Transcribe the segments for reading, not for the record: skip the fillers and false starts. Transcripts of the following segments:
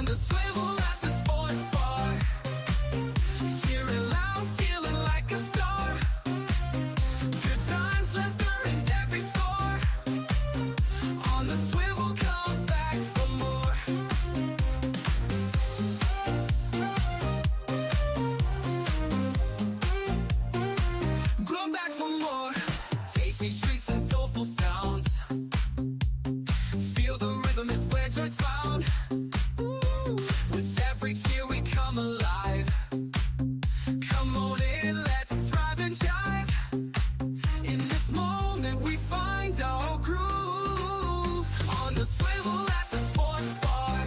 the swivel at the sports bar, cheering loud, feeling like a star. Good times left earned every score. On the swivel, come back for more. Come back for more. Tasty treats and soulful sounds. Feel the rhythm is where joy's found. With every cheer we come alive. Come on in, let's thrive and jive. In this moment we find our groove. On the swivel at the sports bar,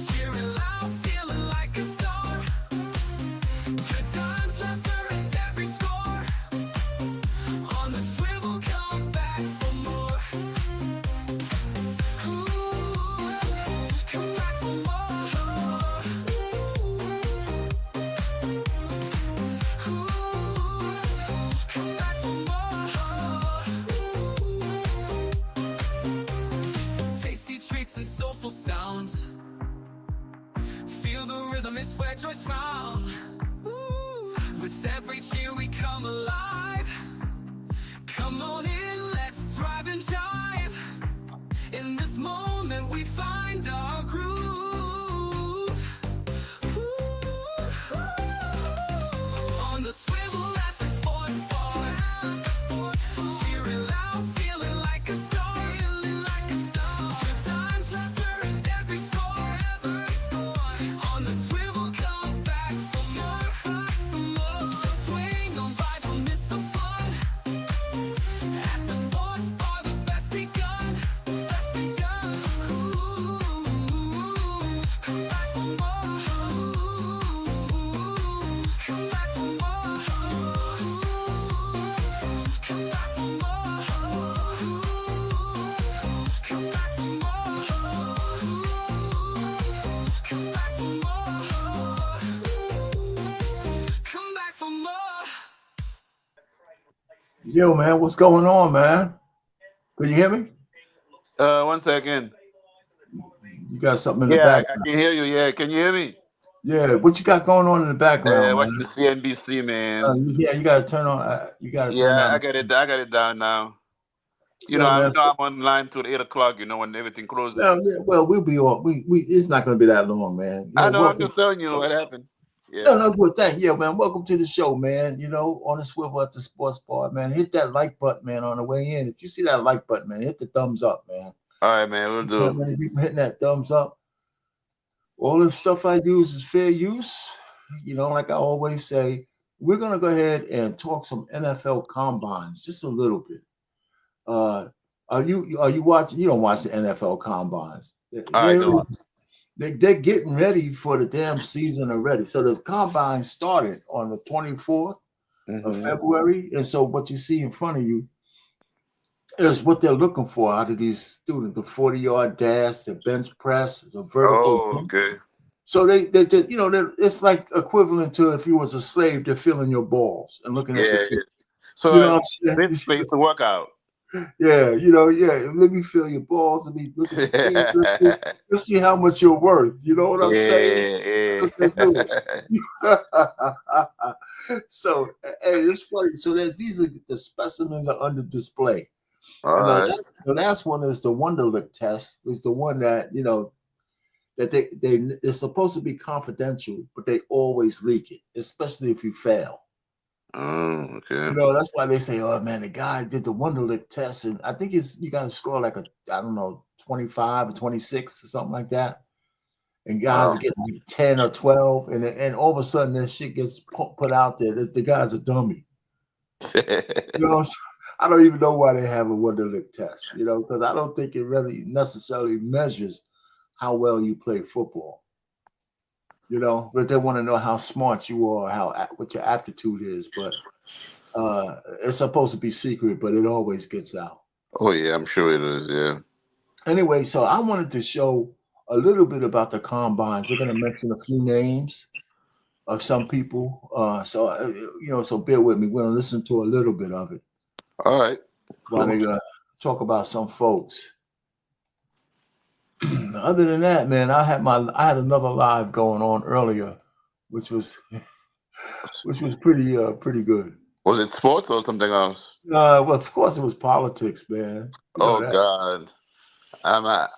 cheering loud, feeling like a star. Good times, laughter, and every score. On the swivel, come back for more. Ooh, come back for more. Ooh, come back for more. Tasty treats and soulful sounds. Feel the rhythm, it's where joy's found. Ooh, with every cheer we come alive. Come on in, let's thrive and jive. In this moment we find our groove. Ooh, on the swivel at the sports bar, cheering loud, feeling like a star. Good times, laughter, and every score. On the swivel, come back for more. Swing on by, don't miss the fun. At the sports bar, the best begun. Ooh, come back for more. Come back for more. Come back for more. Come back for more. Come back for more. Come back for more. Yo, man, what's going on, man? Can you hear me? 1 second. You got something in the Yeah, I background. can hear you. Yeah, can you hear me? Yeah, what you got going on in the background, Watching man? the CNBC, man. Yeah, you gotta turn on. You gotta turn Yeah, down. I got it. I got it down now. You know, Yo, man. I'm online till 8 o'clock. You know, when everything closes. Well, we'll be off. We it's not gonna be that long, man. I know. I'm Welcome. just telling you what happened. Yeah. No, good thing. Yeah, man. Welcome to the show, man. You know, on the swivel at the sports bar, man. Hit that like button, man, on the way in. If you see that like button, man, hit the thumbs up, man. All right, man. We'll do. That many people hitting that thumbs up. All the stuff I use is fair use. You know, like I always say, we're gonna go ahead and talk some NFL combines just a little bit. Are you watching? You don't watch the NFL combines. I don't. They're getting ready for the damn season already. So the combine started on the 24th of February. And so what you see in front of you is what they're looking for out of these students: the 40-yard dash, the bench press, the vertical. Oh, okay. So they you know, it's like equivalent to if you was a slave, they're feeling your balls and looking at your teeth. So you know what I'm saying? this space to work out. Yeah, let me feel your balls. Let me look at the teeth. Let's see how much you're worth. You know what I'm saying? Yeah. So, hey, it's funny. So that these are the specimens are under display. All right. The last one is the Wonderlic test. Is the one that that they're supposed to be confidential, but they always leak it, especially if you fail. Oh, okay. You know, that's why they say, oh man, the guy did the Wonderlic test, and I think you got to score like 25 or 26 or something like that. And guys are getting like 10 or 12, and all of a sudden this shit gets put out there that the guy's a dummy. You know, so I don't even know why they have a Wonderlic test, you know, because I don't think it really necessarily measures how well you play football. You know, but they want to know how smart you are, what your aptitude is. But it's supposed to be secret, but it always gets out. Oh yeah, I'm sure it is. Yeah. Anyway, so I wanted to show a little bit about the combines. They're going to mention a few names of some people. So bear with me. We're going to listen to a little bit of it. All right. While they talk about some folks. Other than that, man, I had another live going on earlier, which was pretty good. Was it sports or something else? Well, of course, it was politics, man. You know Oh that. God,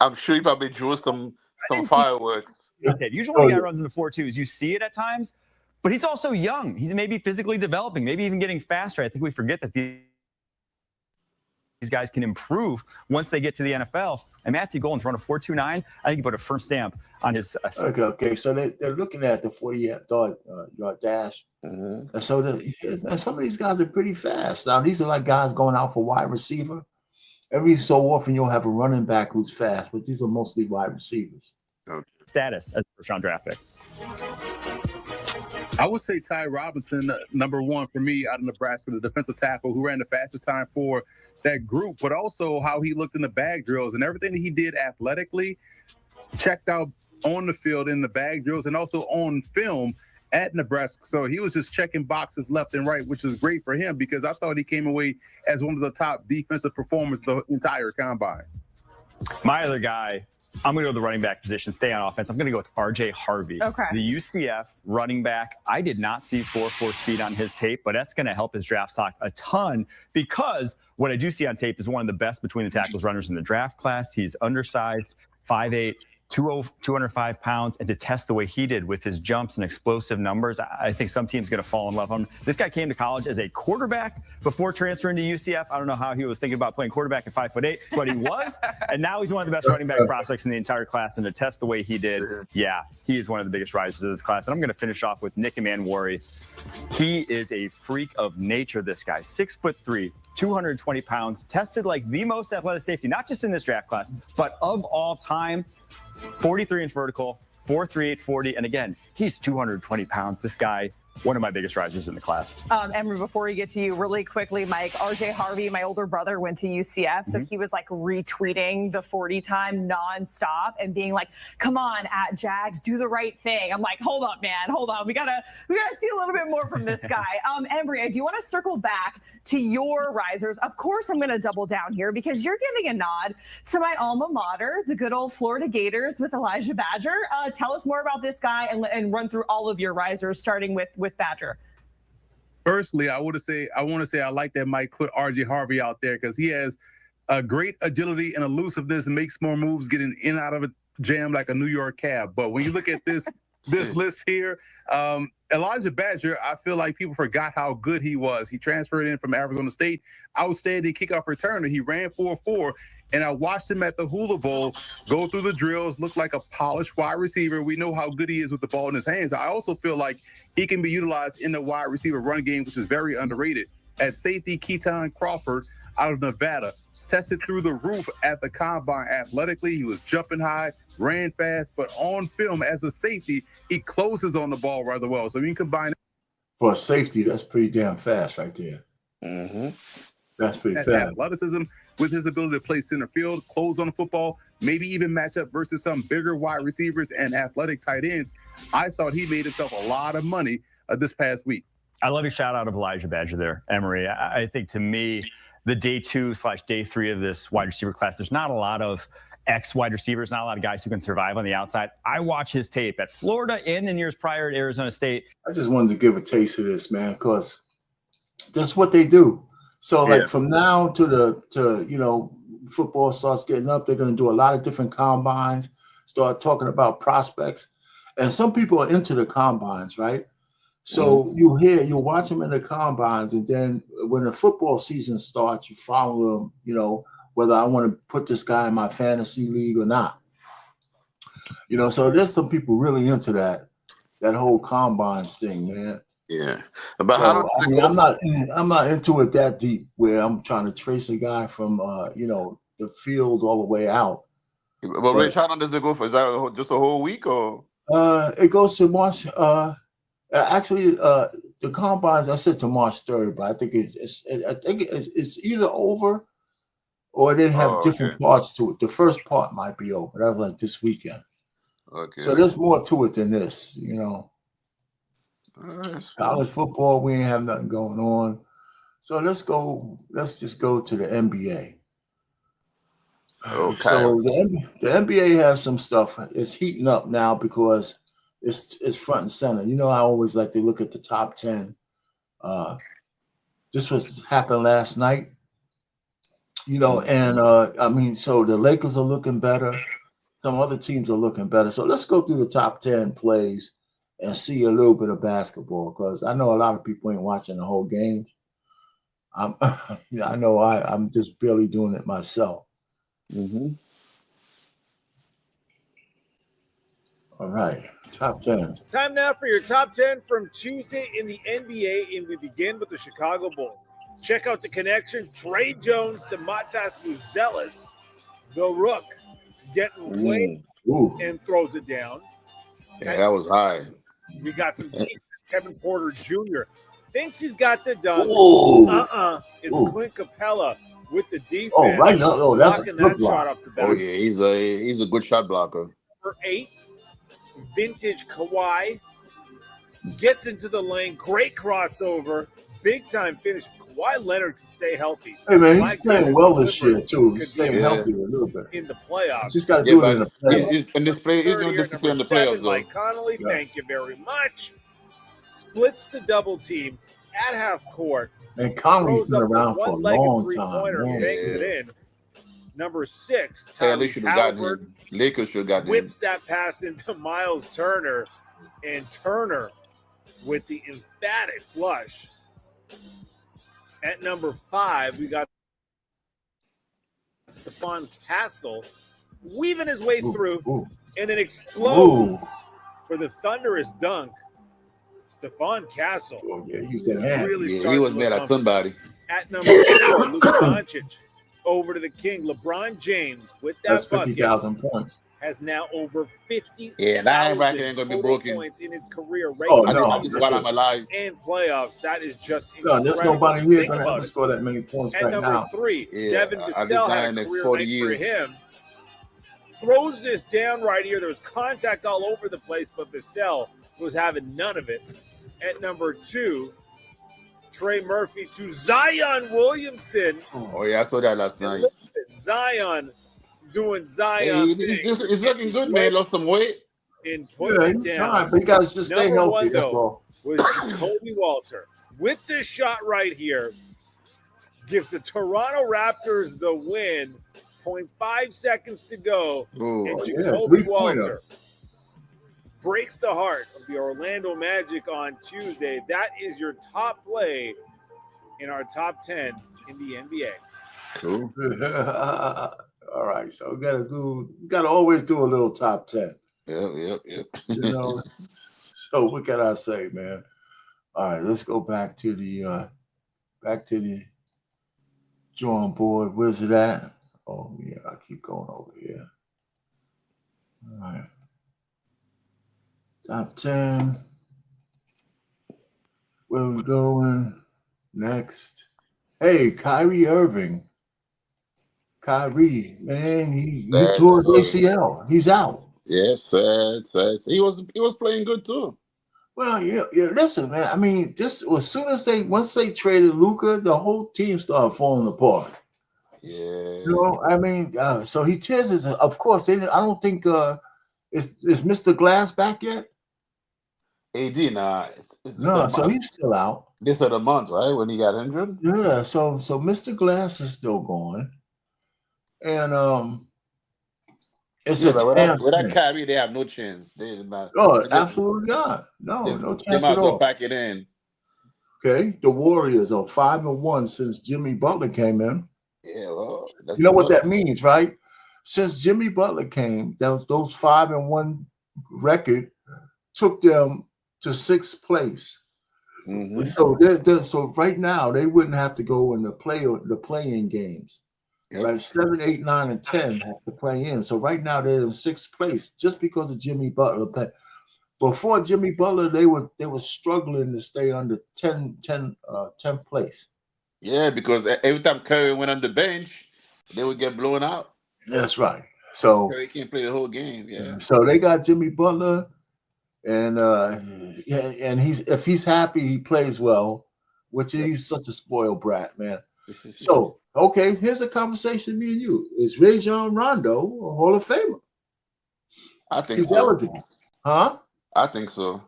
I'm sure you probably drew some didn't see fireworks. that. Usually when a guy runs into 4.2s, you see it at times, but he's also young. He's maybe physically developing, maybe even getting faster. I think we forget that these guys can improve once they get to the NFL. And Matthew Golden's run a 4.29. I think he put a firm stamp on his. Okay. So they're looking at the 40-yard dash. Mm-hmm. And so and some of these guys are pretty fast. Now, these are like guys going out for wide receiver. Every so often, you'll have a running back who's fast, but these are mostly wide receivers. Status as a first-round draft pick. I would say Ty Robinson, number one for me out of Nebraska, the defensive tackle who ran the fastest time for that group, but also how he looked in the bag drills and everything that he did athletically, checked out on the field in the bag drills and also on film at Nebraska. So he was just checking boxes left and right, which is great for him because I thought he came away as one of the top defensive performers the entire combine. My other guy, I'm going to go to the running back position, stay on offense. I'm going to go with R.J. Harvey. Okay. The UCF running back. I did not see 4.4 speed on his tape, but that's going to help his draft stock a ton because what I do see on tape is one of the best between the tackles runners in the draft class. He's undersized, 5'8", 205 pounds, and to test the way he did with his jumps and explosive numbers, I think some team's going to fall in love with him. This guy came to college as a quarterback before transferring to UCF. I don't know how he was thinking about playing quarterback at 5'8", but he was, and now he's one of the best running back prospects in the entire class. And to test the way he did, yeah, he is one of the biggest risers of this class. And I'm going to finish off with Nick Emanwari. He is a freak of nature, this guy. 6'3", 220 pounds, tested like the most athletic safety, not just in this draft class, but of all time. 43-inch vertical, 4.38 40, and again, he's 220 pounds. This guy, one of my biggest risers in the class. Emery, before we get to you, really quickly, Mike, R.J. Harvey, my older brother, went to UCF, so he was like retweeting the 40 time nonstop and being like, "Come on, at Jags, do the right thing." I'm like, "Hold up, man, hold on. We gotta see a little bit more from this guy." Emery, I do want to circle back to your risers. Of course, I'm going to double down here because you're giving a nod to my alma mater, the good old Florida Gators with Elijah Badger. Tell us more about this guy and run through all of your risers, starting with Badger. Firstly, I want to say I like that Mike put R.J. Harvey out there because he has a great agility and elusiveness and makes more moves getting in and out of a jam like a New York cab. But when you look at this list here, Elijah Badger, I feel like people forgot how good he was. He transferred in from Arizona State, outstanding kickoff returner. He ran 4.4. And I watched him at the Hula Bowl go through the drills, look like a polished wide receiver. We know how good he is with the ball in his hands. I also feel like he can be utilized in the wide receiver run game, which is very underrated. At safety, Keaton Crawford out of Nevada tested through the roof at the combine athletically. He was jumping high, ran fast, but on film as a safety, he closes on the ball rather well. So you can combine for a safety, that's pretty damn fast right there. Mm-hmm. That's pretty fast. Athleticism with his ability to play center field, close on the football, maybe even match up versus some bigger wide receivers and athletic tight ends. I thought he made himself a lot of money this past week. I love your shout out of Elijah Badger there, Emery. I think to me, the day 2/day 3 of this wide receiver class, there's not a lot of wide receivers, not a lot of guys who can survive on the outside. I watch his tape at Florida and in years prior at Arizona State. I just wanted to give a taste of this, man, because this is what they do. So like from now to football starts getting up, they're going to do a lot of different combines, start talking about prospects. And some people are into the combines, right? So you watch them in the combines, and then when the football season starts, you follow them, whether I want to put this guy in my fantasy league or not. So there's some people really into that whole combines thing, man. Yeah, but I'm not into it that deep where I'm trying to trace a guy from the field all the way out. But Rich, how long does it go for? Is that just a whole week or? It goes to March. Actually, the combines I said to March 3rd, but I think it's either over or they have different parts to it. The first part might be over. That was like this weekend. Okay. So there's more to it than this, College football, we ain't have nothing going on. So let's just go to the NBA. Okay. So the NBA has some stuff. It's heating up now because it's front and center. You know, I always like to look at the top 10. This was happened last night. You know, and I mean, so the Lakers are looking better. Some other teams are looking better. So let's go through the top 10 plays and see a little bit of basketball, because I know a lot of people ain't watching the whole game. I know I'm just barely doing it myself. All right, top 10. Time now for your top 10 from Tuesday in the NBA, and we begin with the Chicago Bulls. Check out the connection. Trey Jones to Matas Buzelis, the Rook, getting way and throws it down. Yeah, that was high. We got some defense. Kevin Porter Jr. thinks he's got the dunk. It's Clint Capella with the defense. Oh, right now. Oh, that's a good block. Shot off the back. Oh yeah, he's a good shot blocker. Number 8, vintage Kawhi gets into the lane. Great crossover. Big time finish. Kawhi Leonard can stay healthy. Hey man, he's playing well this year too. He's staying healthy a little bit in the playoffs. He's just got to do it in the playoffs. He's going to play in the playoffs, though. Mike Connolly, thank you very much. Splits the double team at half court. And Conley's been around for a long time. Makes it in. Number 6, they should have gotten him. Lakers should have gotten him. Whips that pass into Miles Turner, and Turner with the emphatic flush. At number 5, we got Stephon Castle weaving his way through and then explodes for the thunderous dunk. Stephon Castle. Oh, yeah, he used that hand. Really he was mad at somebody. At number 4, Luka Doncic. Over to the king, LeBron James with that That's 50,000 points. Has now over 50,000 ain't gonna be broken points in his career. While I'm alive. And playoffs, that is just incredible. There's nobody here going to have to score that many points at right number now. 3, Devin Vassell had a career 40 night years. for him. Throws this down right here. There was contact all over the place, but Vassell was having none of it. At number 2, Trey Murphy to Zion Williamson. Oh, yeah, I saw that last night. Zion doing Zion. He's looking good, man. Lost some weight. And put it down. Trying, but you guys just stay Number healthy. 1, That's though, all. was Kobe Walter. With this shot right here, gives the Toronto Raptors the win. 0.5 seconds to go. And Jacoby Walter breaks the heart of the Orlando Magic on Tuesday. That is your top play in our top 10 in the NBA. Cool. All right, so we gotta always do a little top 10. Yep. You know, so what can I say, man? All right, let's go back to the drawing board. Where's it at? Oh yeah, I keep going over here. All right. Top 10. Where we going next? Hey, Kyrie Irving. Kyrie, man, he tore his ACL. He's out. Yeah, sad. He was playing good too. Well, yeah. Listen, man. I mean, just once they traded Luka, the whole team started falling apart. Yeah. You know, I mean, so he tears his. Of course, I don't think is Mr. Glass back yet? AD, nah. No, so he's still out. This of the month, right? When he got injured. Yeah. So Mr. Glass is still gone, and it's without Kyrie, they have no chance. Absolutely not. No chance they might at as well all. pack it in. Okay, the Warriors are 5-1 since Jimmy Butler came in. Yeah, well, you know what that means, right? Since Jimmy Butler came, those 5-1 record took them to 6th place. Mm-hmm. So right now they wouldn't have to go in the play-in games. Yep. Right, 7, 8, 9, and 10 have to play in. So right now they're in 6th place just because of Jimmy Butler. Before Jimmy Butler, they were struggling to stay under 10th place. Yeah, because every time Curry went on the bench, they would get blown out. That's right. So Curry can't play the whole game. Yeah. So they got Jimmy Butler, and if he's happy, he plays well, which he's such a spoiled brat, man. So, okay, here's a conversation me and you. Is Rajon Rondo a Hall of Famer? I think He's so. eligible. Huh? I think so.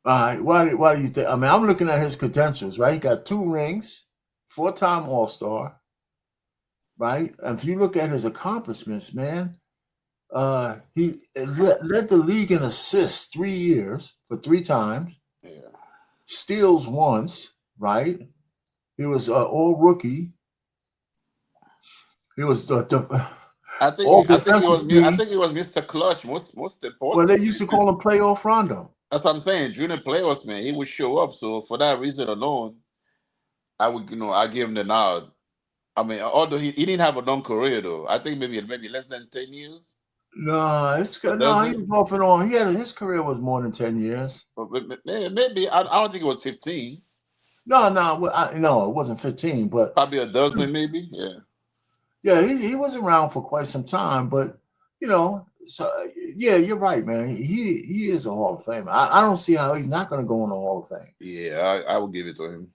All right. Why do you think? I mean, I'm looking at his credentials, right? He got 2 rings, 4-time All-Star, right? And if you look at his accomplishments, man, he led the league in assists 3 years for 3 times. Yeah. Steals once, right? He was all rookie. He was I think all I think he defensive was team. I think he was Mr. Clutch. Most important. Well, they used to call him playoff Rondo. That's what I'm saying. During the playoffs, man, he would show up. So for that reason alone, I would, I give him the nod. I mean, although he didn't have a long career though. I think maybe less than 10 years. No, he was off and on. His career was more than 10 years. But maybe I don't think it was 15. No, it wasn't 15, but probably a dozen, maybe. Yeah. Yeah, he was around for quite some time, but so yeah, you're right, man. He is a Hall of Famer. I don't see how he's not going to go in the Hall of Fame. Yeah, I will give it to him.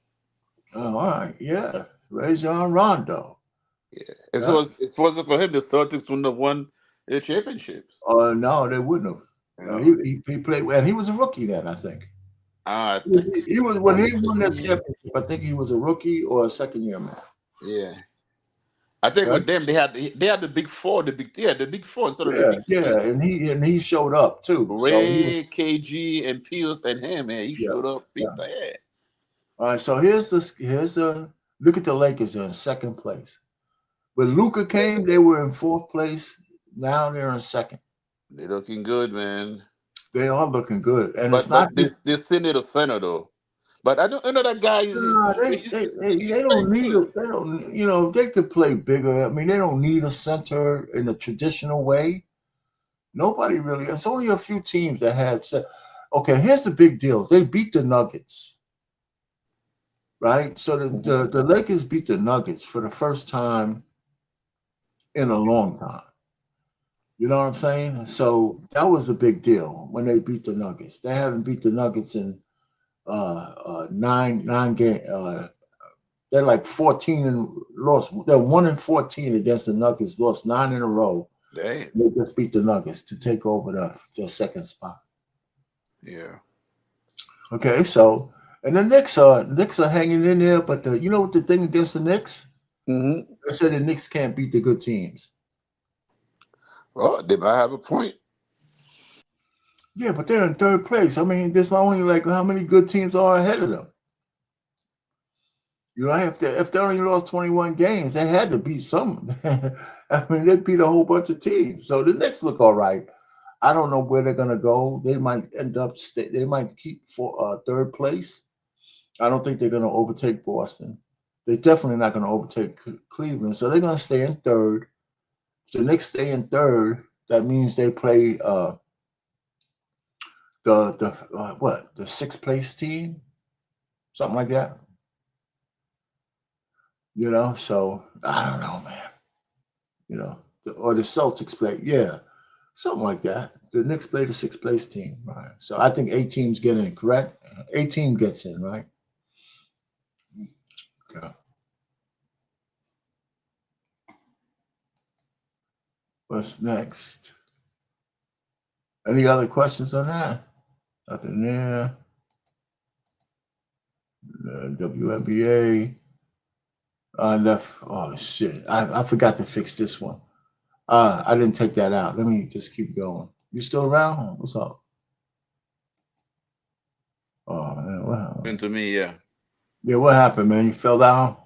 Oh, all right, yeah, Rajon Rondo. Yeah, it wasn't for him, the Celtics wouldn't have won their championships. No, they wouldn't have. He played, and he was a rookie then, I think. He was when he won that championship. I think he was a rookie or a second-year man. Yeah. I think with them they had the big four, the big four instead of the big three. and he showed up too. Ray, KG, and Pierce and him, man. He showed up big time. All right, so here's look at the Lakers in second place. When Luka came, they were in 4th place. Now they're in 2nd. They're looking good, man. They are looking good, and it's not. They still need a center though. But I don't know that guy. They don't need it. They don't. If they could play bigger. I mean, they don't need a center in the traditional way. Nobody really. It's only a few teams that had. Okay, here's the big deal. They beat the Nuggets, right? So the Lakers beat the Nuggets for the first time in a long time. You know what I'm saying? So that was a big deal when they beat the Nuggets. They haven't beat the Nuggets in 9 games. They're like 14 and lost. They're 1-14 against the Nuggets. Lost 9 in a row. Damn. They just beat the Nuggets to take over the 2nd spot. Yeah. Okay, so and the Knicks are hanging in there, but you know what the thing against the Knicks? Mm-hmm. They said the Knicks can't beat the good teams. Well, they might have a point. Yeah, but they're in 3rd place. I mean, there's only like how many good teams are ahead of them? If they only lost 21 games, they had to beat some. I mean, they beat a whole bunch of teams. So the Knicks look all right. I don't know where they're gonna go. They might end up. They might keep for 3rd place. I don't think they're gonna overtake Boston. They're definitely not gonna overtake Cleveland. So they're gonna stay in 3rd. If the Knicks stay in 3rd, that means they play the 6th place team, something like that. So I don't know, man. Or the Celtics play, something like that. The Knicks play the 6th place team, right? So I think 8 teams get in, correct? 8 team gets in, right? Okay. What's next? Any other questions on that? Nothing there. WNBA. Left. Oh shit! I forgot to fix this one. I didn't take that out. Let me just keep going. You still around? What's up? Oh man, what happened? To me, yeah. Yeah, what happened, man? You fell down?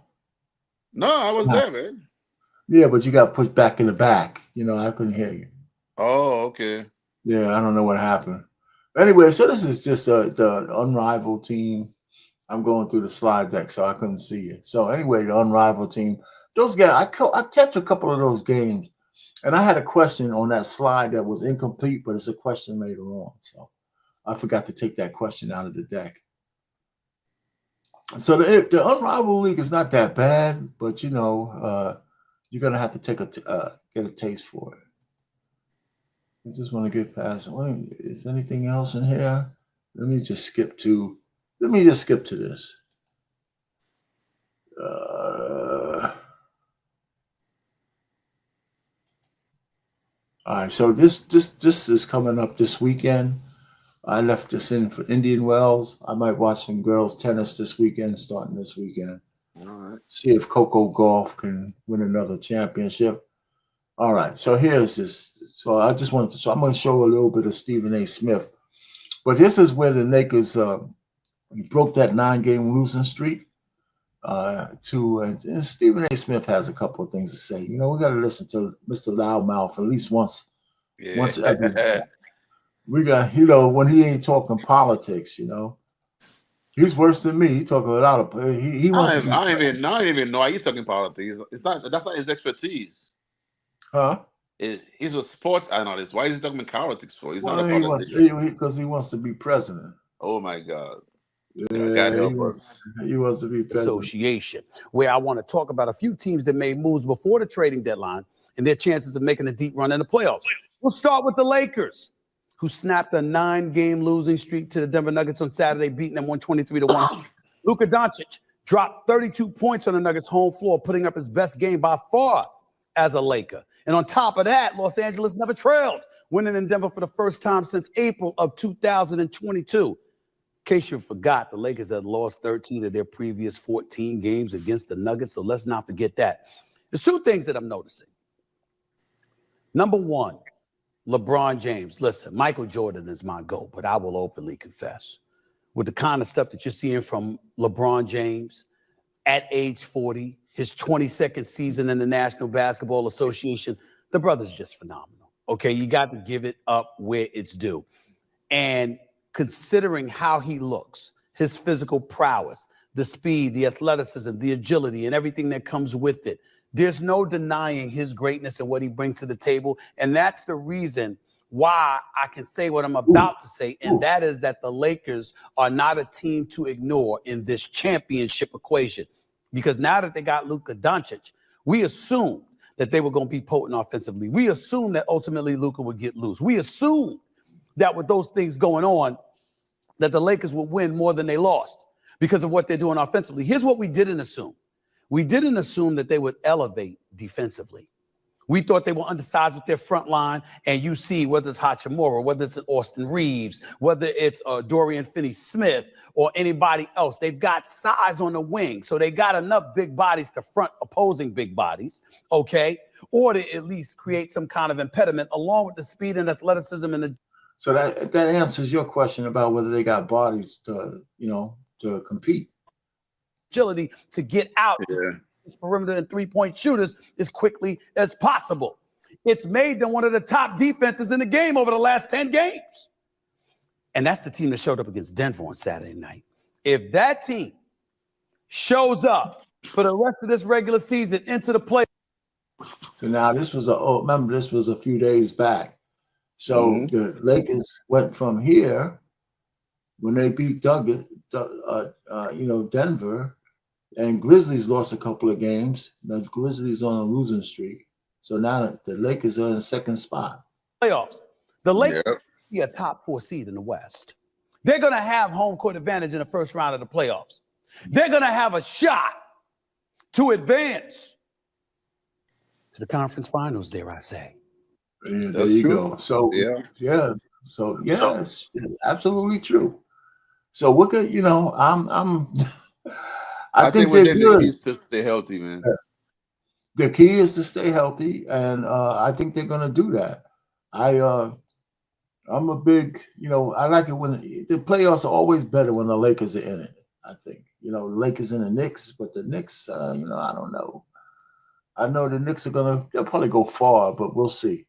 No, I was there, man. Yeah, but you got pushed back in the back. I couldn't hear you. Oh, okay. Yeah, I don't know what happened. Anyway, so this is just the unrivaled team. I'm going through the slide deck, so I couldn't see it. So anyway, the unrivaled team. Those guys, I catch a couple of those games, and I had a question on that slide that was incomplete, but it's a question later on. So I forgot to take that question out of the deck. So the unrivaled league is not that bad, but you're gonna have to get a taste for it. I just want to get past. Is anything else in here? Let me just skip to this. All right, so this is coming up this weekend. I left this in for Indian Wells. I might watch some girls tennis this weekend, starting this weekend. All right. See if Coco Golf can win another championship. All right, so here's this. So I just wanted to. So I'm going to show a little bit of Stephen A. Smith, but this is where the Lakers broke that 9-game losing streak. And Stephen A. Smith has a couple of things to say. You know, we got to listen to Mr. Loudmouth at least once every. We got, you know, when he ain't talking politics, you know, he's worse than me. He talking a lot of. He wants. I don't even know why he's talking politics. It's not. That's not his expertise. Huh? He's a sports analyst. Why is he talking politics for? He's not a politician. Because he wants to be president. Oh my God. Yeah, God help us. He wants to be president. Association, where I want to talk about a few teams that made moves before the trading deadline and their chances of making a deep run in the playoffs. We'll start with the Lakers, who snapped a 9-game losing streak to the Denver Nuggets on Saturday, beating them 123-1. Luka Doncic dropped 32 points on the Nuggets' home floor, putting up his best game by far as a Laker. And on top of that, Los Angeles never trailed, winning in Denver for the first time since April of 2022. In case you forgot, the Lakers had lost 13 of their previous 14 games against the Nuggets, so let's not forget that. There's two things that I'm noticing. Number one, LeBron James. Listen, Michael Jordan is my GOAT, but I will openly confess, with the kind of stuff that you're seeing from LeBron James at age 40, his 22nd season in the National Basketball Association, the brother's just phenomenal. Okay, you got to give it up where it's due. And considering how he looks, his physical prowess, the speed, the athleticism, the agility, and everything that comes with it, there's no denying his greatness and what he brings to the table. And that's the reason why I can say what I'm about to say, and that is that the Lakers are not a team to ignore in this championship equation. Because now that they got Luka Doncic, we assumed that they were going to be potent offensively. We assumed that ultimately Luka would get loose. We assumed that with those things going on, that the Lakers would win more than they lost because of what they're doing offensively. Here's what we didn't assume. We didn't assume that they would elevate defensively. We thought they were undersized with their front line, and you see whether it's Hachimura, whether it's Austin Reeves, whether it's Dorian Finney-Smith or anybody else, they've got size on the wing. So they got enough big bodies to front opposing big bodies, okay, or to at least create some kind of impediment along with the speed and athleticism and the. So that answers your question about whether they got bodies to, you know, to compete. Agility to get out this perimeter and three-point shooters as quickly as possible. It's made them one of the top defenses in the game over the last 10 games. And that's the team that showed up against Denver on Saturday night. If that team shows up for the rest of this regular season into the play. So now this was remember this was a few days back. So the Lakers went from here when they beat Denver, and Grizzlies lost a couple of games. The Grizzlies on a losing streak. So now the Lakers are in second spot. Playoffs. The Lakers be a top 4 seed in the West. They're going to have home court advantage in the first round of the playoffs. They're going to have a shot to advance to the conference finals, dare I say. Yeah, there you go. So yes, it's absolutely true. So what could I think they're good. The key is to stay healthy, man. The key is to stay healthy, and I think they're going to do that. I'm a big, I like it when the playoffs are always better when the Lakers are in it. I think, the Lakers and the Knicks, but the Knicks, I don't know. I know the Knicks they'll probably go far, but we'll see.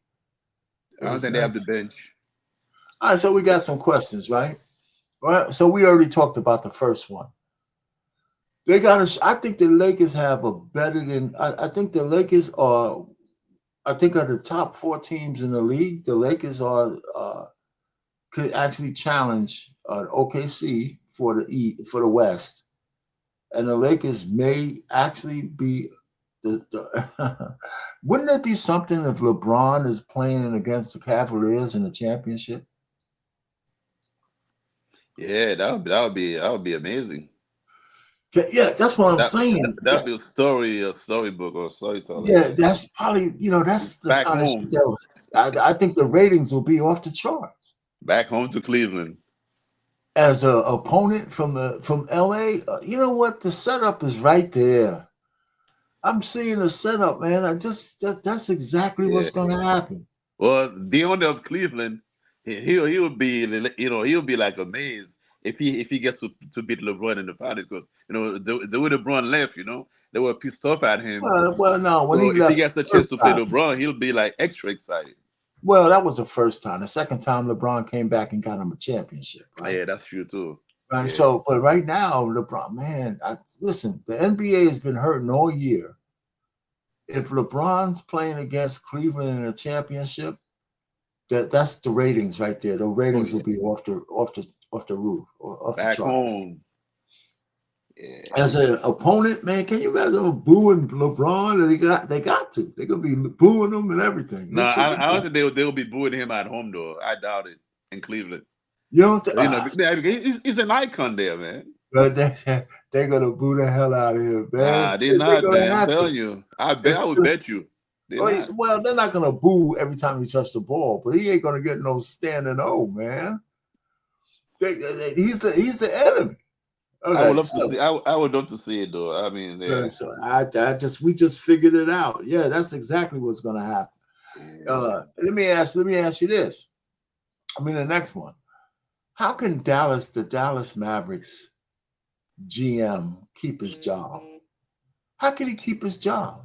I don't think they have the bench. All right, so we got some questions, right? All right, so we already talked about the first one. I think the Lakers have a better than, I think the Lakers are the top 4 teams in the league. The Lakers could actually challenge OKC for the West. And the Lakers may actually be wouldn't it be something if LeBron is playing against the Cavaliers in the championship? Yeah, that would be amazing. Yeah, that's what I'm saying. That'd be a storybook or storytelling. Yeah, that's probably, that's the Back kind of home. shit that was. I think the ratings will be off the charts. Back home to Cleveland. As a opponent from LA, you know what? The setup is right there. I'm seeing the setup, man. That's exactly what's going to happen. Well, the owner of Cleveland, he'll be, he'll be like amazed if he gets to beat LeBron in the finals, because the way LeBron left, they were pissed off at him. Well, no, when so if he gets the chance to play LeBron, he'll be like extra excited. Well, that was the first time. The second time, LeBron came back and got him a championship. Right? Yeah, that's true too. Right. Yeah. So, but right now, LeBron, man, listen, the NBA has been hurting all year. If LeBron's playing against Cleveland in a championship, that's the ratings right there. The ratings will be off the roof, off Back the charts. home. Yeah. As an opponent, man, can you imagine them booing LeBron? They got to. They're gonna be booing him and everything. No, I don't think they'll be booing him at home though. I doubt it. In Cleveland, you don't think? He's an icon there, man. But they're gonna boo the hell out of him, man. Nah, they're not, man. I'm telling you. I would bet you. Well, they're not gonna boo every time he touches the ball, but he ain't gonna get no standing O, man. He's the enemy. Okay, I would love to see. I would love to see it though. I mean, yeah. So we just figured it out. Yeah, that's exactly what's gonna happen. Yeah. Let me ask you this. The next one. How can the Dallas Mavericks GM keep his job? How can he keep his job?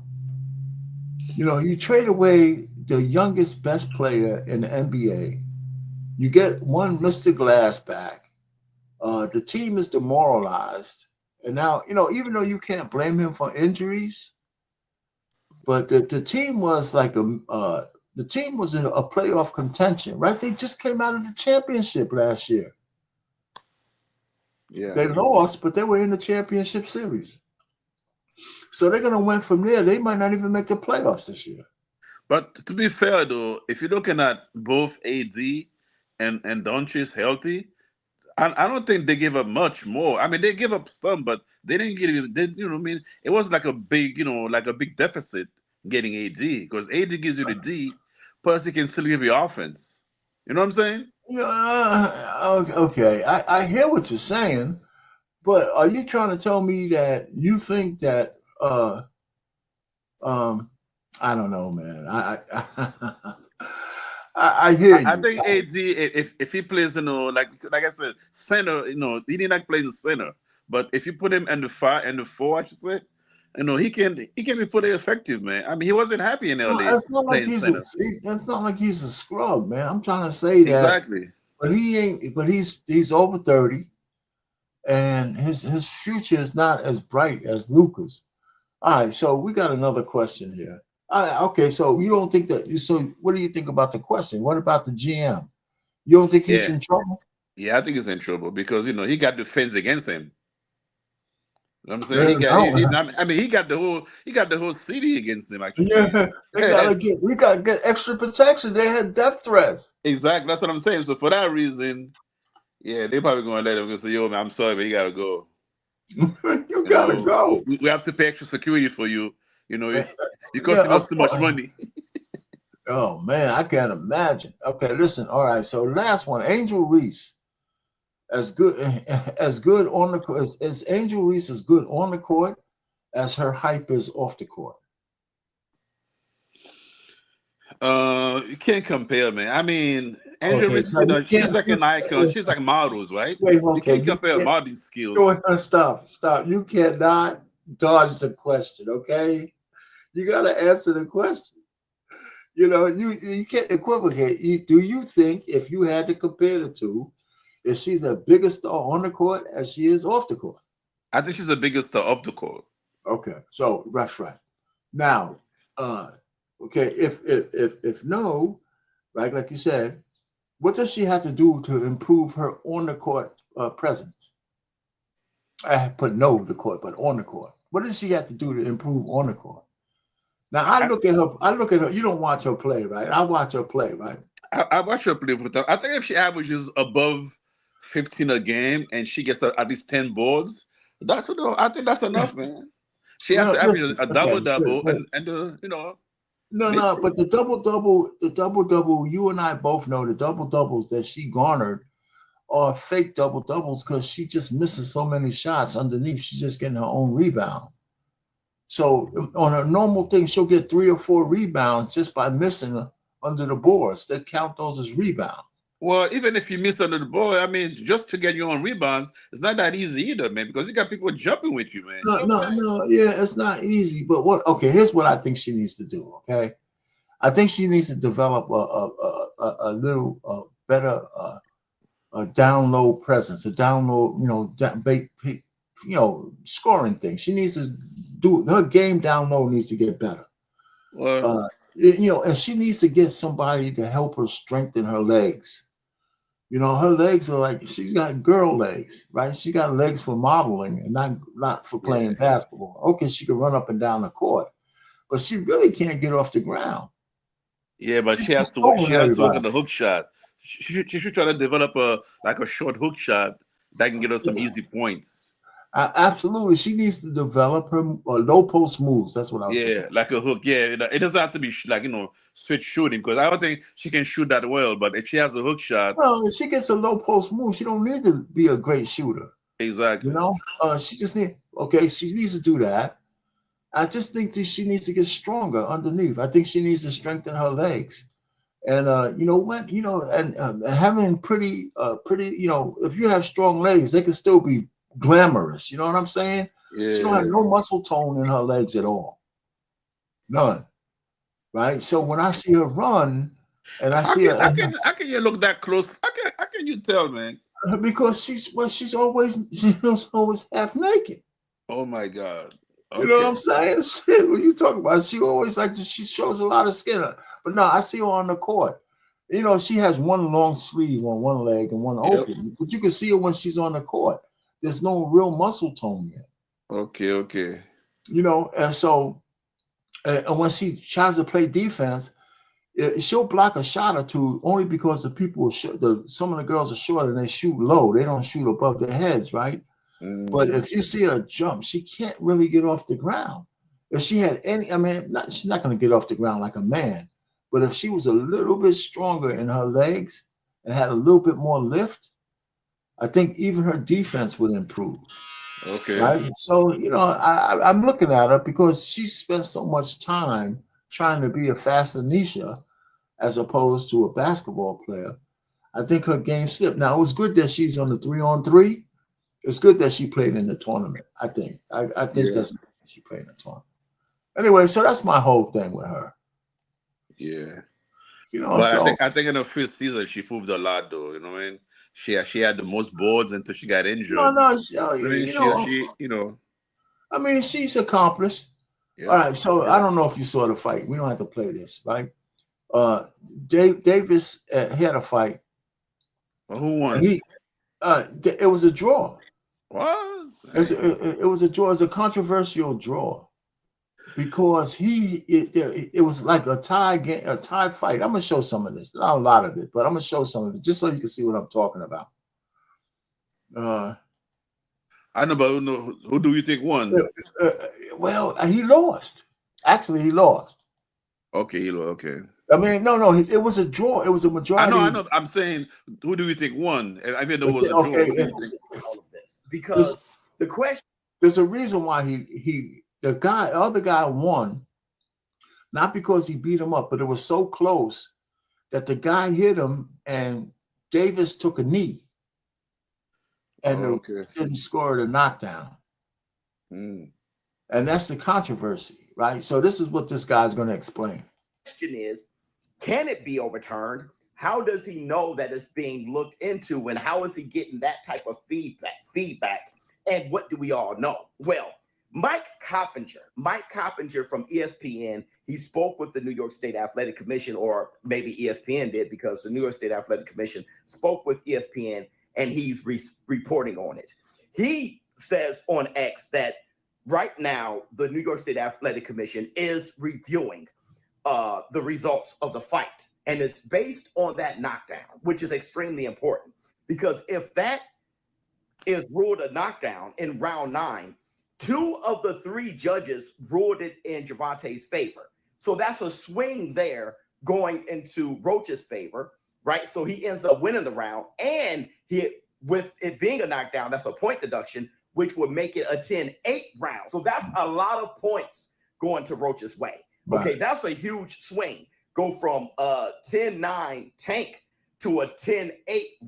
You trade away the youngest, best player in the NBA. You get one Mr. Glass back. The team is demoralized. And now, even though you can't blame him for injuries, but the team was like the team was in a playoff contention, right? They just came out of the championship last year. Yeah. They lost, but they were in the championship series. So they're going to win from there. They might not even make the playoffs this year. But to be fair, though, if you're looking at both AD and Doncic healthy, I don't think they give up much more. They give up some, but they didn't get it. It was like a big, deficit getting AD, because AD gives you the D, plus he can still give you offense. You know what I'm saying? Yeah. Okay. I hear what you're saying, but are you trying to tell me that you think that? I don't know, man. I hear you. I think AD, if he plays, like I said, center, he didn't like playing center. But if you put him in the 5 and the 4, I should say, he can be pretty effective, man. He wasn't happy in LA. It's not like he's a scrub, man. I'm trying to say that exactly. But he ain't. But he's over 30, and his future is not as bright as Luka's. All right, so we got another question here. Okay, so you don't think that? So what do you think about the question? What about the GM? You don't think he's in trouble? Yeah, I think he's in trouble because he got the fence against him. You know what I'm saying? He got the whole city against him. Actually, yeah, we gotta get extra protection. They had death threats. Exactly, that's what I'm saying. So for that reason, yeah, they're probably gonna let him say, "Yo, man, I'm sorry, but you gotta go. you gotta go. We have to pay extra security for you. You cost us too much money." Oh man, I can't imagine. Okay, listen. All right, so last one, Angel Reese. As good on the court as Angel Reese is good on the court as her hype is off the court. You can't compare, man. Angel Reese, she's like an icon. She's like models, right? You can't compare model skills. Stop. You cannot dodge the question, okay? You got to answer the question. You can't equivocate. Do you think if you had to compare the two, is she's a bigger star on the court as she is off the court? I think she's the biggest star off the court. Okay, so that's right. Now, okay, if no, like you said, what does she have to do to improve her on the court presence? I put no the court, but on the court. What does she have to do to improve on the court? Now I look at her. You don't watch her play, right? I watch her play, right? I watch her play with her. I think if she averages above 15 a game and she gets at least 10 boards, That's enough. I think that's enough, man. She has to average a double-double and you know. No, but the double-double, you and I both know the double-doubles that she garnered are fake double-doubles because she just misses so many shots underneath. She's just getting her own rebound. So on a normal thing, she'll get 3 or 4 rebounds just by missing under the boards. They count those as rebounds. Well, even if you miss under the board, I mean, just to get your own rebounds, it's not that easy either, man, because you got people jumping with you, man. No, yeah, it's not easy. But here's what I think she needs to do, okay? I think she needs to develop a little better a down low presence, a down low, scoring thing. She needs to do her game down low needs to get better. Well, and she needs to get somebody to help her strengthen her legs. Her legs are like she's got girl legs, right? She got legs for modeling and not for playing basketball. Okay, she can run up and down the court, but she really can't get off the ground. Yeah, but she has to work on the hook shot. She should try to develop a short hook shot that can get her some easy points. Absolutely, she needs to develop her low post moves. That's what I was saying. Like a hook. Yeah, it doesn't have to be straight shooting because I don't think she can shoot that well. But if she has a hook shot, well, if she gets a low post move, she don't need to be a great shooter. Exactly. She just she needs to do that. I just think that she needs to get stronger underneath. I think she needs to strengthen her legs. And having pretty, if you have strong legs, they can still be glamorous. You know what I'm saying? Yeah. She don't have no muscle tone in her legs at all. None. Right? So when I see her run, and I see her, how can you look that close? How can you tell, man? Because she's always half naked. Oh my God. Okay. You know what I'm saying? Shit, when you talk about it, she always she shows a lot of skin. But no, I see her on the court. She has one long sleeve on one leg and one open. But you can see her when she's on the court. There's no real muscle tone yet. Okay. And so and when she tries to play defense, she'll block a shot or two only because the people some of the girls are short and they shoot low. They don't shoot above their heads, right? But if you see her jump, she can't really get off the ground. If she had she's not going to get off the ground like a man. But if she was a little bit stronger in her legs and had a little bit more lift, I think even her defense would improve. Okay. Right? So, I'm looking at her because she spent so much time trying to be a fashionista as opposed to a basketball player. I think her game slipped. Now, it was good that she's on the 3-on-3. It's good that she played in the tournament, I think. I think that's she played in the tournament. Anyway, so that's my whole thing with her. Yeah. But I think in her first season she proved a lot though, you know what I mean? She had the most boards until she got injured. She's accomplished. Yeah. All right, so I don't know if you saw the fight. We don't have to play this, right? Davis had a fight. Well, who won? It was a draw. What? It was a draw. It was a controversial draw because it was like a tie fight. I'm gonna show some of this, not a lot of it, but I'm gonna show some of it just so you can see what I'm talking about. I know, but who do you think won? Well, he lost. Actually, he lost. Okay, okay. No, it was a draw. It was a majority. I know. I'm saying, who do you think won? I mean, there was a draw. All of this because the question. There's a reason why the other guy won, not because he beat him up, but it was so close that the guy hit him and Davis took a knee and didn't score the knockdown. And that's the controversy, right? So this is what this guy's going to explain. Question is, can it be overturned? How does he know that it's being looked into, and how is he getting that type of feedback? And what do we all know? Well, Mike Coppinger from ESPN, he spoke with the New York State Athletic Commission, or maybe ESPN did, because the New York State Athletic Commission spoke with ESPN, and he's reporting on it. He says on X that right now the New York State Athletic Commission is reviewing the results of the fight, and it's based on that knockdown, which is extremely important, because if that is ruled a knockdown in round 9, 2 of the 3 judges ruled it in Gervonta's favor. So that's a swing there going into Roach's favor, right? So he ends up winning the round, and with it being a knockdown, that's a point deduction, which would make it a 10-8 round. So that's a lot of points going to Roach's way. Right. Okay, that's a huge swing. Go from a 10-9 Tank to a 10-8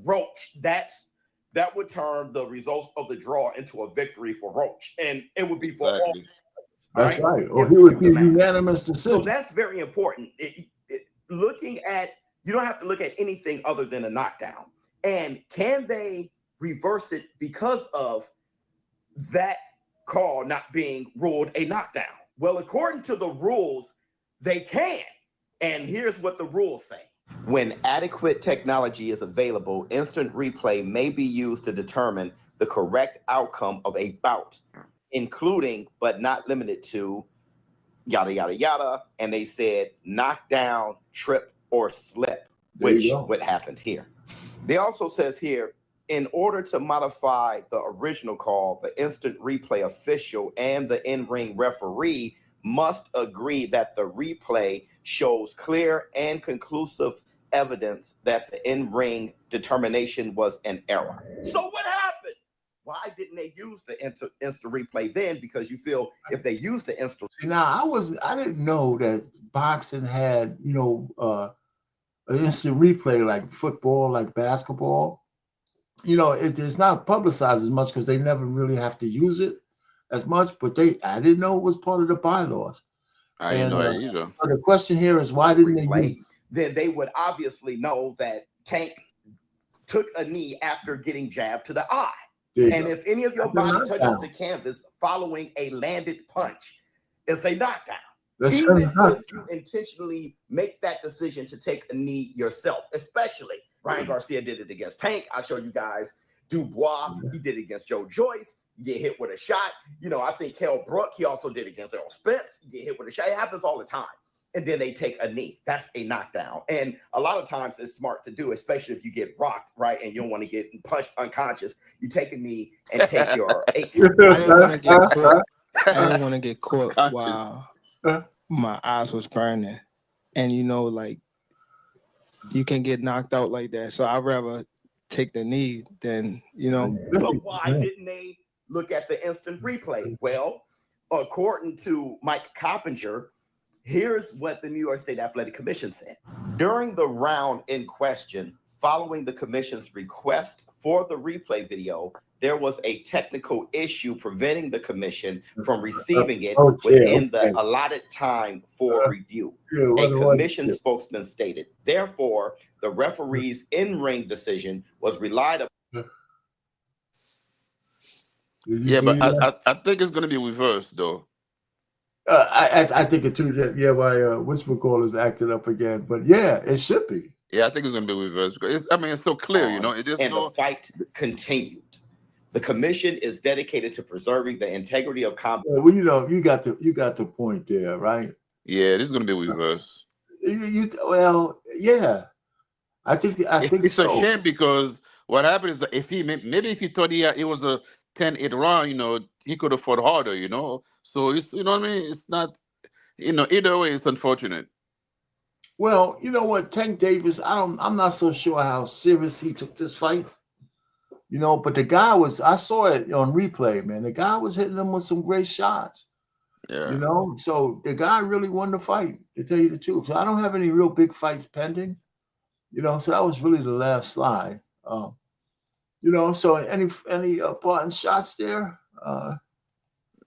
Roach. That would turn the results of the draw into a victory for Roach, and it would be for all. That's right. Or he would be a unanimous decision. So that's very important. Looking at, you don't have to look at anything other than a knockdown. And can they reverse it because of that call not being ruled a knockdown? Well, according to the rules, they can. And here's what the rules say. When adequate technology is available, instant replay may be used to determine the correct outcome of a bout, including but not limited to yada, yada, yada. And they said knockdown, trip, or slip, which what happened here. They also says here, in order to modify the original call, the instant replay official and the in-ring referee must agree that the replay shows clear and conclusive evidence that the in-ring determination was an error. So what happened? Why didn't they use the instant replay then? Because you feel if they use the instant. See, now I didn't know that boxing had, an instant replay like football, like basketball. It's not publicized as much because they never really have to use it as much, but I didn't know it was part of the bylaws. I didn't know that either. The question here is, why didn't they use it? Then they would obviously know that Tank took a knee after getting jabbed to the eye. And if any of your body touches the canvas following a landed punch, it's a knockdown. Even if you intentionally make that decision to take a knee yourself, especially Ryan Garcia did it against Tank. I showed you guys Dubois. He did it against Joe Joyce. You get hit with a shot. I think Kell Brook, he also did it against Errol Spence. You get hit with a shot. It happens all the time. And then they take a knee. That's a knockdown. And a lot of times it's smart to do, especially if you get rocked, right? And you don't want to get punched unconscious. You take a knee and take your I didn't want to get caught while my eyes was burning. And you can get knocked out like that. So I'd rather take the knee than, But why didn't they look at the instant replay? Well, according to Mike Coppinger, here's what the New York State Athletic Commission said. During the round in question, following the commission's request for the replay video, there was a technical issue preventing the commission from receiving it within the allotted time for review. A commission spokesman stated, therefore, the referee's in-ring decision was relied upon. Yeah, but I think it's going to be reversed, though. I think it too. Yeah, my whatchamacallit is acting up again, but yeah, it should be. Yeah, I think it's going to be reversed because it's so clear, It is the fight continued. The commission is dedicated to preserving the integrity of combat. Well, you got the point there, right? Yeah, this is going to be reversed. Well, yeah, I think it's a shame because what happened is that if he thought it was a 10-8 round, he could have fought harder, So it's what I mean. It's not, either way, it's unfortunate. Well, you know what, Tank Davis, I'm not so sure how serious he took this fight. But the guy I saw it on replay, man. The guy was hitting him with some great shots. Yeah. So the guy really won the fight, to tell you the truth. So I don't have any real big fights pending. So that was really the last slide. So any parting shots there?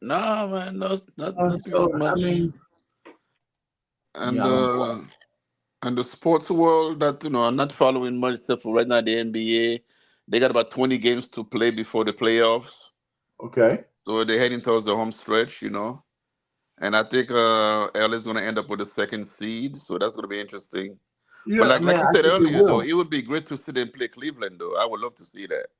No, man, not much. And the sports world that I'm not following much except for right now the NBA. They got about 20 games to play before the playoffs. Okay. So they're heading towards the home stretch, And I think LA is going to end up with the 2nd seed. So that's going to be interesting. Yeah, but like you said earlier, though, it would be great to see them play Cleveland, though. I would love to see that.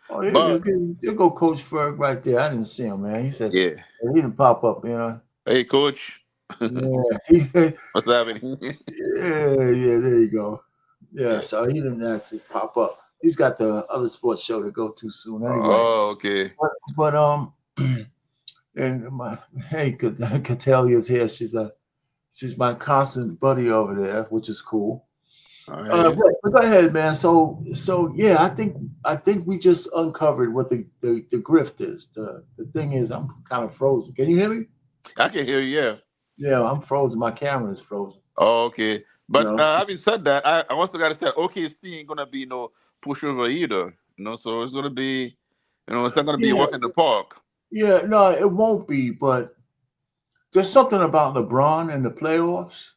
Oh, yeah, there go Coach Ferg right there. I didn't see him, man. He said, he didn't pop up, Hey, Coach. Yeah. What's happening? Yeah, there you go. Yeah, so he didn't actually pop up. he's got the other sports show to go to soon. Anyway. Oh, okay. But and my Catalia's here. She's my constant buddy over there, which is cool. But go ahead, man. So yeah, I think we just uncovered what the grift is. The thing is, I'm kind of frozen. Can you hear me? I can hear you. Yeah. Yeah, I'm frozen. My camera is frozen. Oh, okay. But having said that, I also got to say, OKC ain't gonna be no pushover either. So it's gonna be, it's not gonna be a walk in the park. Yeah, no, it won't be. But there's something about LeBron in the playoffs,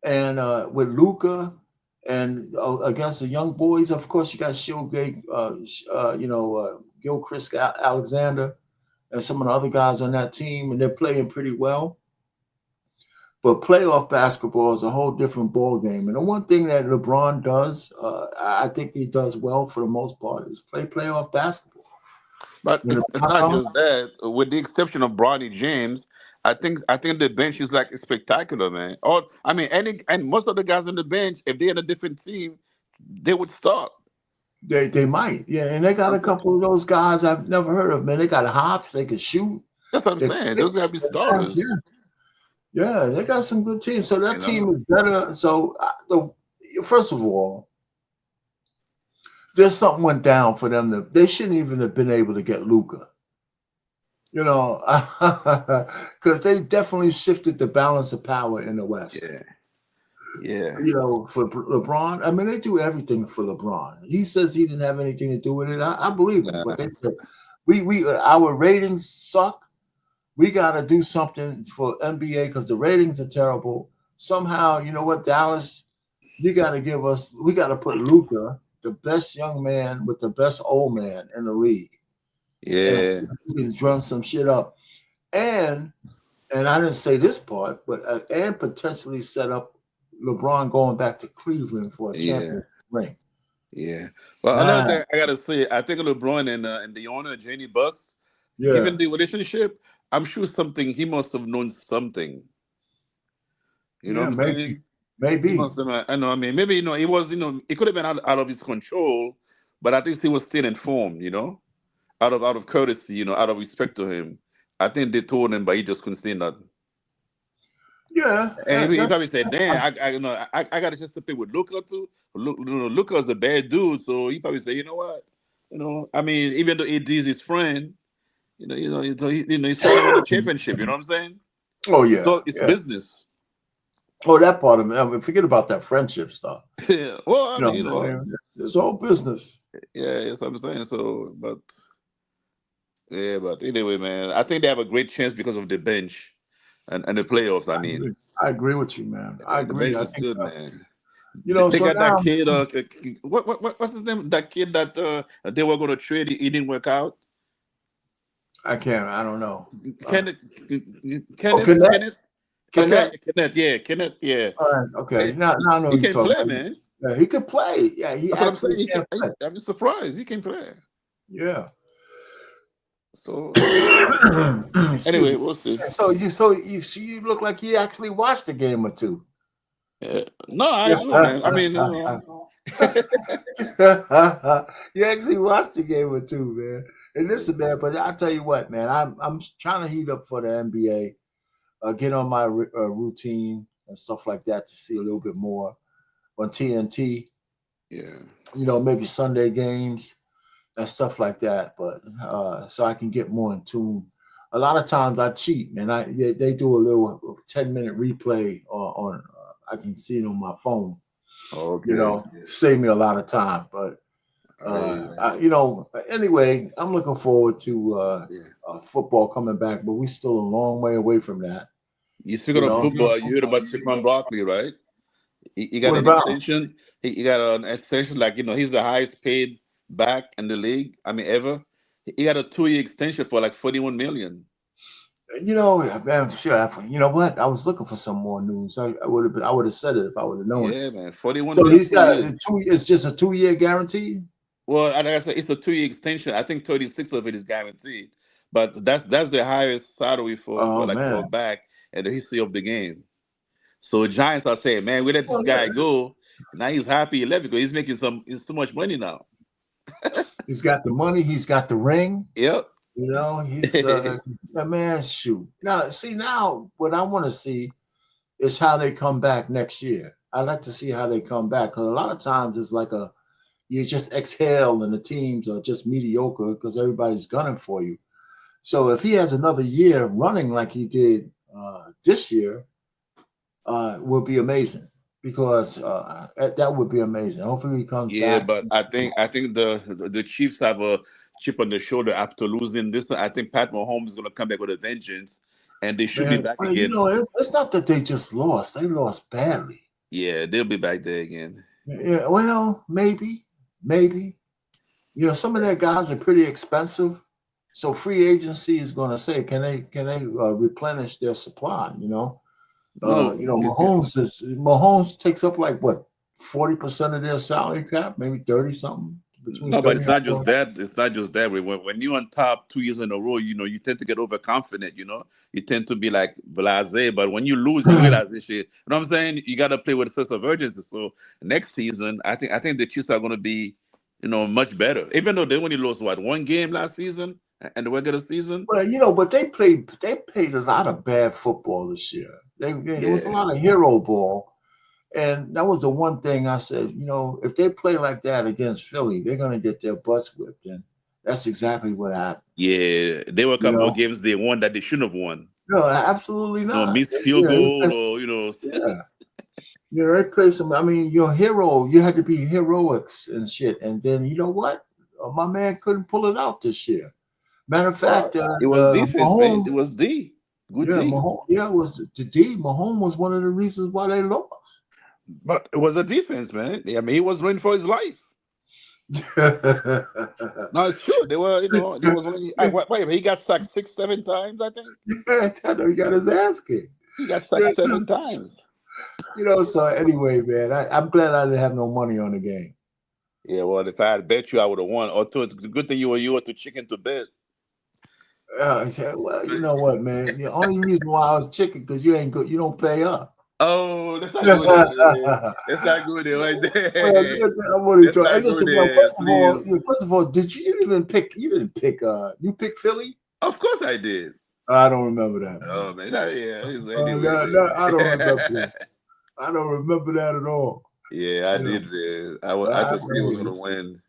and with Luka. And against the young boys, of course, you got Gilchrist Alexander and some of the other guys on that team, and they're playing pretty well. But playoff basketball is a whole different ball game. And the one thing that LeBron does, I think he does well for the most part, is play playoff basketball. But it's not just that. With the exception of Bronny James, I think the bench is like spectacular, man. And most of the guys on the bench, if they're in a different team, they would start. They might, yeah. And they got a couple of those guys I've never heard of, man. They got hops, they can shoot. That's what I'm saying. Those gotta be starters. Yeah, they got some good teams. So that team is better. So first of all, there's something went down for them. They shouldn't even have been able to get Luka. Because they definitely shifted the balance of power in the West. Yeah. For LeBron, I mean, they do everything for LeBron. He says he didn't have anything to do with it. I believe him. But they said our ratings suck. We got to do something for NBA because the ratings are terrible. Somehow, you know what, Dallas, we got to put Luka, the best young man with the best old man in the league. Yeah, he can drum some shit up, and I didn't say this part, but and potentially set up LeBron going back to Cleveland for a championship ring. Yeah. Well, another thing I gotta say, I think LeBron and the owner Jenny Buss, given the relationship, I'm sure he must have known something. You know what I'm saying? Maybe. I know. I mean, maybe it was it could have been out of his control, but at least he was still informed. Out of courtesy, out of respect to him. I think they told him, but he just couldn't say nothing. Yeah. And he probably said, damn, I got to just play with Luka too. Luka's a bad dude, so he probably said, you know what? I mean, even though AD is his friend, he's trying to win the championship, you know what I'm saying? Oh, yeah. So it's business. Oh, that part of it. I mean, forget about that friendship stuff. Yeah. Well, I mean, it's all business. Yeah, that's what I'm saying. So, but anyway, man, I think they have a great chance because of the bench and the playoffs. I agree with you, man. I agree. The bench is good, man. They got that kid. What's his name? That kid that they were going to trade. He didn't work out. I don't know. Kenneth. Kenneth. Yeah. All right. Okay. Now I know he can play, man. Yeah, he could play. Yeah, that's what I'm saying. I'm surprised he can play. Yeah. So anyway, we'll see. So you look like you actually watched a game or two. No, I do, man. I mean, you actually watched a game or two, man. And listen, man, but I tell you what, man, I'm trying to heat up for the NBA, get on my routine and stuff like that to see a little bit more on TNT. Yeah, maybe Sunday games and stuff like that. But so I can get more in tune. A lot of times I cheat, man. They do a little 10-minute replay on I can see it on my phone. Okay. Save me a lot of time. But anyway, I'm looking forward to football coming back, but we're still a long way away from that. You speaking of football, you heard about Saquon Barkley, right? He got an extension. He got an extension, he's the highest paid back in the league. I mean, ever. He got a 2-year extension for like $41 million. Man, sure. You know what? I was looking for some more news. I would have said it if I would have known. Yeah, man. 41. So he's got it's just a 2-year guarantee. Well, like I said, it's a 2-year extension. I think 36 of it is guaranteed, but that's the highest salary for back in the history of the game. So Giants are saying, man, we let this guy go. Now he's happy he left because he's making so much money now. He's got the money. He's got the ring. Yep. You know, he's the man. Shoot. Now, see, now what I want to see is how they come back next year. I'd like to see how they come back, because a lot of times it's like you just exhale and the teams are just mediocre because everybody's gunning for you. So if he has another year running like he did this year, will be amazing, because that would be amazing. Hopefully he comes back. Yeah, but I think the Chiefs have a chip on the shoulder after losing this. I think Pat Mahomes is going to come back with a vengeance, and they should be back again. You know, it's not that they just lost; they lost badly. Yeah, they'll be back there again. Yeah, well, maybe. You know, some of their guys are pretty expensive, so free agency is going to say, can they replenish their supply? You know. You know, Mahomes takes up like what 40% of their salary cap, maybe 30 something. No, but it's not just that. It's not just that. When you're on top 2 years in a row, you know, you tend to get overconfident. You know, you tend to be like blasé. But when you lose, you realize this shit. You know what I'm saying? You got to play with a sense of urgency. So next season, I think the Chiefs are going to be, you know, much better. Even though they only lost one game last season and the regular season. Well, you know, but they played a lot of bad football this year. There was a lot of hero ball. And that was the one thing I said, you know, if they play like that against Philly, they're going to get their butts whipped. And that's exactly what happened. Yeah, there were a couple of games they won that they shouldn't have won. No, absolutely not. No, missed field goal or, you know. Yeah. You know, they play some, I mean, you had to be heroics and shit. And then, you know what? My man couldn't pull it out this year. Matter of fact, it was defense, man. It was D. Good yeah, D. It was the D. Mahomes was one of the reasons why they lost. But it was a defense, man. I mean, he was running for his life. No, it's true. They were, you know, there was only wait, he got sacked 6-7 times, I think. Yeah, I know he got his ass kicked. He got sacked 7 times. You know, so anyway, man, I'm glad I didn't have no money on the game. Yeah, well, if I had bet you, I would have won. Or it's a good thing you were too chicken to bet. Well, you know what, man? The only reason why I was chicken because you ain't good. You don't pay up. Oh, that's not good. That's not good right there. I'm only trying. Listen, first of all, did you even pick? You didn't pick. You picked Philly? Of course I did. I don't remember that. Oh man, yeah. Anyway, I don't remember that. I don't remember that at all. Yeah, I did. I thought he was going to win.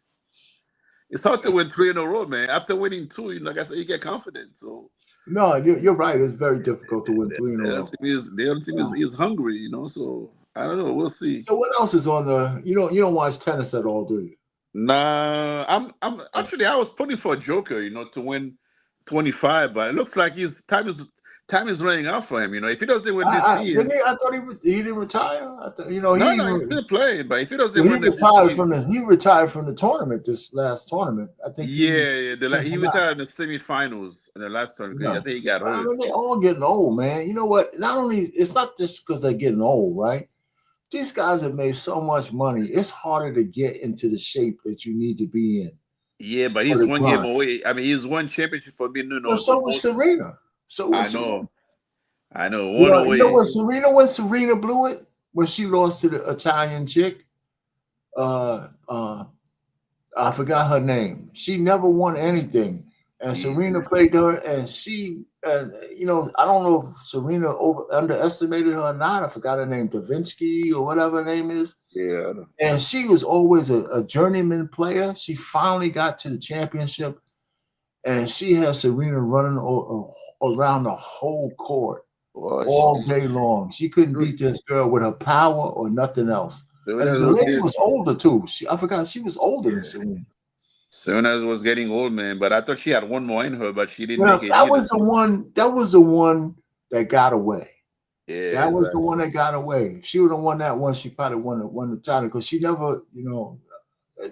It's hard to win 3 in a row, man. After winning 2, you know, like I said, you get confident. So no, you're right. It's very difficult to win 3 in a row. The other team is hungry, you know. So I don't know. We'll see. So what else is on the? You don't watch tennis at all, do you? Nah, I'm actually I was putting for a Joker, you know, to win 25, but it looks like his time is running out for him. You know, if he doesn't win this year, I thought he didn't retire. I thought, you know, he's still playing, but if he doesn't win, he retired from the tournament. This last tournament, I think. He retired in the semifinals in the last tournament. Yeah. I think he got hurt. I mean, they all getting old, man. You know what? Not only it's not just because they're getting old, right? These guys have made so much money. It's harder to get into the shape that you need to be in. Yeah, but he's 1 game away. I mean, he's one championship for being Well, so was Serena. I know. You know when Serena blew it? When she lost to the Italian chick? I forgot her name. She never won anything. And Serena played her, and you know, I don't know if Serena underestimated her or not. I forgot her name, Davinsky or whatever her name is. Yeah. And she was always a journeyman player. She finally got to the championship, and she had Serena running around the whole court all day long. She couldn't beat this girl with her power or nothing else. And the lady was older too. I forgot she was older than Serena. Serena was getting old, man, but I thought she had one more in her, but she didn't make it. That was the one that got away. Yeah, that was the one that got away. If she would have won that one, she probably won the title because she never, you know,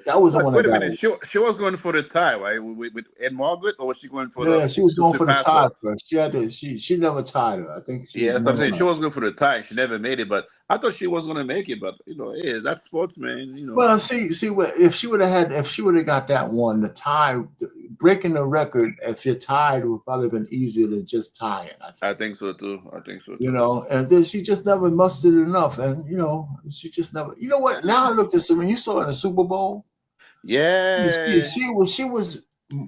that was the one. Wait a minute, she was going for the tie, right? With Ed Margaret, or was she going for? Yeah, she was going for the tie first. She had to. She never tied her. I think. That's what I'm saying. She was going for the tie. She never made it, but I thought she was going to make it. But you know, that's sports, man. You know. Well, see, if she would have got that one, the tie, breaking the record, if you're tied, would probably have been easier than just tying. I think so too. You know, and then she just never mustered enough, and you know, she just never. You know what? Now I looked at Serena. You saw her in the Super Bowl. Yeah.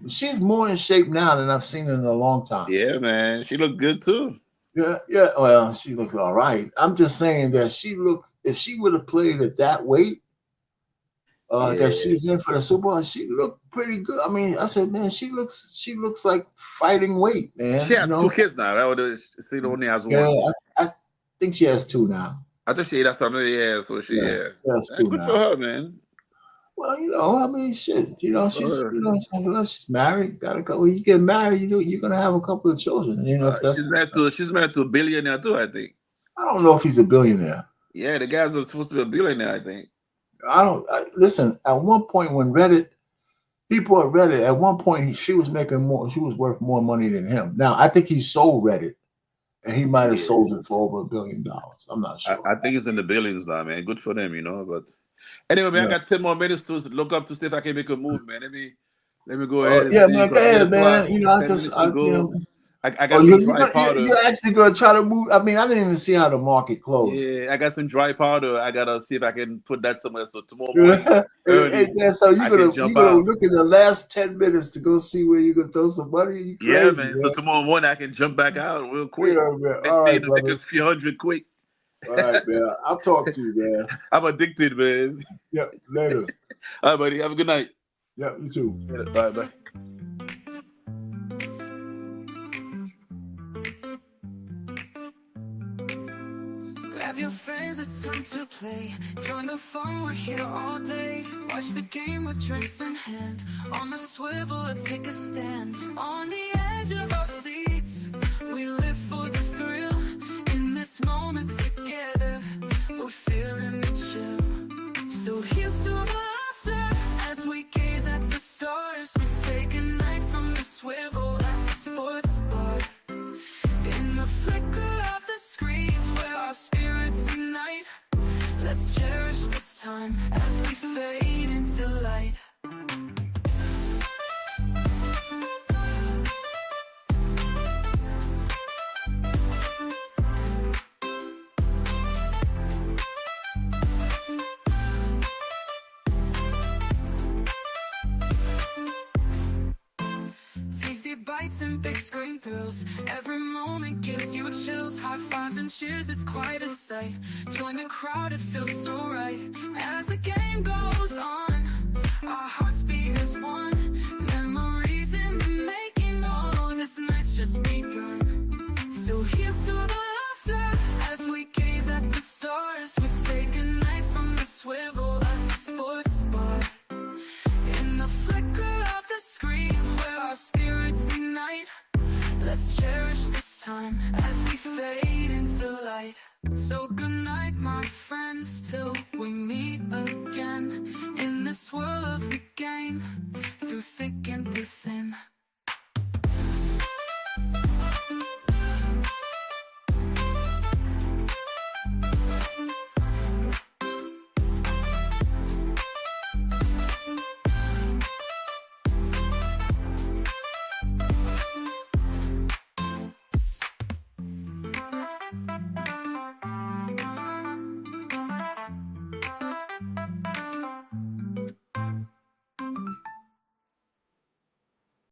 She's more in shape now than I've seen her in a long time. Yeah, man. She looked good too. Yeah. Well, she looks all right. I'm just saying that if she would have played at that weight, that she's in for the Super Bowl, she looked pretty good. I mean, I said, man, she looks like fighting weight, man. She has 2 kids now. She only has one. Yeah, I think she has 2 now. I think she that's something. Yeah, so she has. Good for her, man. Well, I mean, shit. She's married. Got a couple. When you get married, you're gonna have a couple of children. If that's she's married to a billionaire too. I think. I don't know if he's a billionaire. Yeah, the guy's supposed to be a billionaire. I think. Listen. At one point, when people at Reddit, at one point she was making more. She was worth more money than him. Now I think he sold Reddit, and he might have sold it for over $1 billion. I'm not sure. I think it's in the billions now, man. Good for them, But anyway, man, I got 10 more minutes to look up to see if I can make a move, man. Let me go ahead. Man, go ahead, man. I got some dry powder. You're actually going to try to move. I mean, I didn't even see how the market closed. Yeah, I got some dry powder. I got to see if I can put that somewhere. So tomorrow morning, so you're going to look in the last 10 minutes to go see where you're going to throw some money? Yeah, man. So tomorrow morning, I can jump back out real quick. Yeah, man. All right, make a few hundred quick. All right, man. I'll talk to you, man. I'm addicted, man. Yep, later. All right, buddy. Have a good night. Yep, you too. Bye. Grab your friends, it's time to play. Join the fun, we're here all day. Watch the game with drinks in hand. On the swivel, let's take a stand. On the edge of our seats, we live for the thrill. In this moment together, we're feeling the chill. So here's to the laughter as we gaze at the stars. We say goodnight from the swivel at the sports bar. In the flicker of the screens where our spirits ignite, let's cherish this time as we fade into light. Tasty bites and big screen thrills. Every moment gives you chills. High fives and cheers, it's quite a sight. Join the crowd, it feels so right. As the game goes on, our hearts beat as one. Memories in the making, oh, this night's just begun. So here's to the laughter as we gaze at the stars. We say goodnight from the swivel at the sports bar. In the flicker of the screens where our spirits ignite, let's cherish this time as we fade into light. So good night, my friends, till we meet again. In this world of the game, through thick and through thin.